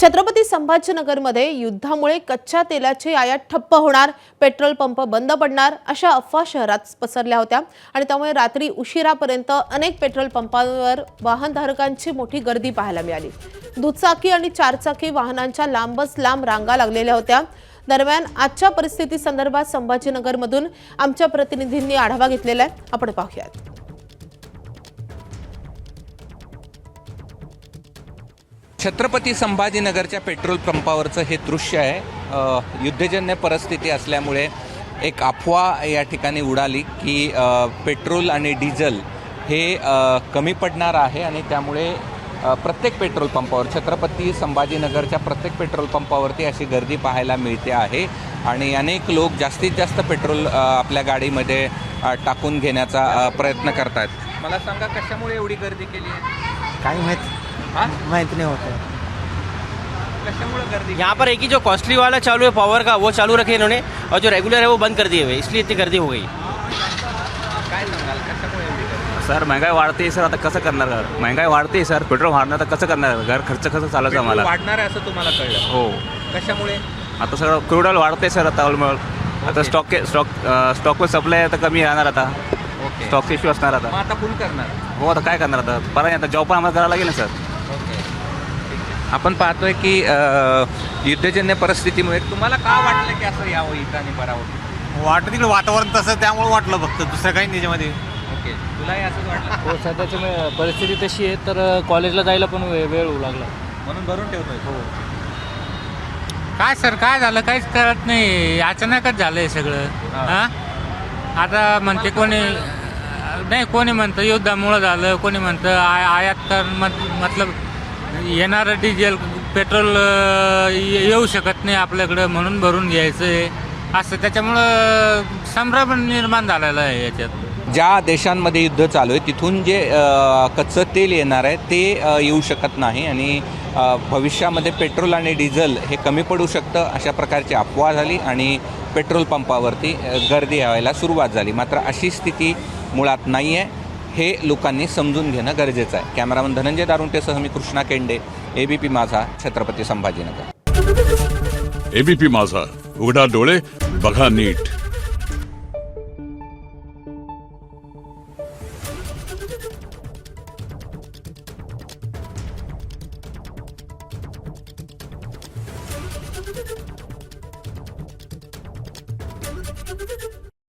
छत्रपती संभाजीनगरमध्ये युद्धामुळे कच्च्या तेलाची आयात ठप्प होणार, पेट्रोल पंप बंद पडणार अशा अफवा शहरात पसरल्या होत्या आणि त्यामुळे रात्री उशिरापर्यंत अनेक पेट्रोल पंपांवर वाहनधारकांची मोठी गर्दी पाहायला मिळाली। दुचाकी आणि चारचाकी वाहनांच्या लांबच लांब रांगा लागलेल्या होत्या। दरम्यान आजच्या परिस्थिती संदर्भात संभाजीनगरमधून आमच्या प्रतिनिधींनी आढावा घेतलेला आहे, आपण पाहूयात। छत्रपती संभाजीनगरच्या पेट्रोल पंपावरचं हे दृश्य आहे। युद्धजन्य परिस्थिती असल्यामुळे एक अफवा या ठिकाणी उडाली की पेट्रोल आणि डिझेल हे कमी पडणार आहे आणि त्यामुळे प्रत्येक पेट्रोल पंपावर छत्रपती संभाजीनगरच्या प्रत्येक पेट्रोल पंपावरती अशी गर्दी पाहायला मिळते आहे आणि अनेक लोक जास्तीत जास्त पेट्रोल आपल्या गाडीमध्ये टाकून घेण्याचा प्रयत्न करतात। मला सांगा, कशामुळे एवढी गर्दी केली आहे? काही माहित नहीं होता। कशामुळे गर्दी? यहाँ पर एक ही जो कॉस्टली वाला चालू है पावर का, वो चालू रखे इन्होंने, और जो रेगुलर है वो बंद कर दिए हुए, इसलिए इतनी गर्दी हो गई। काय सांगाल, कशामुळे एवढी गर्दी? सर महंगाई वाढते सर, आता कसं करणार? महंगाई वाढते सर, पेट्रोल वाढणार तर कसं करणार? घर खर्च कसं चालायचं आम्हाला? वाढणार आहे असं तुम्हाला कळलं? हो, कशामुळे? आता सगळं क्रूड ऑइल वाढते सर, आता आता स्टॉक सप्लाय आता कमी राहणार, आता ओके, स्टॉक इश्यू असणार आता। मग आता फुल करणार? हो, आता काय करणार? आता परत आता जॉब पण आम्हाला करायला लागेल ना सर। आपण पाहतोय की युद्धजन्य परिस्थितीमुळे तुम्हाला का वाटलं की असं यावं इथं आणि बरावं? वाटत तिकडे वातावरण तसं त्यामुळे वाटलं, फक्त दुसरं काही नाही त्याच्यामध्ये। ओके, तुलाही असंच वाटलं? हो, सध्याची परिस्थिती तशी आहे, तर कॉलेजला जायला पण वेळ होऊ लागला, म्हणून भरून ठेवतोय? हो। काय सर, काय झालं काहीच कळत नाही, अचानकच झालंय सगळं। हा. आता म्हणते कोणी नाही, कोणी म्हणतं युद्धामुळं झालं, कोणी म्हणतं आयात कर मतलब येणारं डिझेल पेट्रोल येऊ शकत नाही आपल्याकडं म्हणून भरून घ्यायचं आहे असं, त्याच्यामुळं संभ्रम निर्माण झालेला आहे याच्यात। ज्या देशांमध्ये युद्ध चालू आहे तिथून जे कच्चं तेल येणार आहे ते येऊ शकत नाही आणि भविष्यामध्ये पेट्रोल आणि डिझेल हे कमी पडू शकतं अशा प्रकारची अफवा झाली आणि पेट्रोल पंपावरती गर्दी व्हायला सुरुवात झाली। मात्र अशी स्थिती मुळात नाही आहे, हे लोकांनी समजून घेणं गरजेचं आहे। कॅमेरामन धनंजय दारुंटेसह मी कृष्णा केंडे, एबीपी माझा, छत्रपती संभाजीनगर। एबीपी माझा, उघडा डोळे बघा नीट।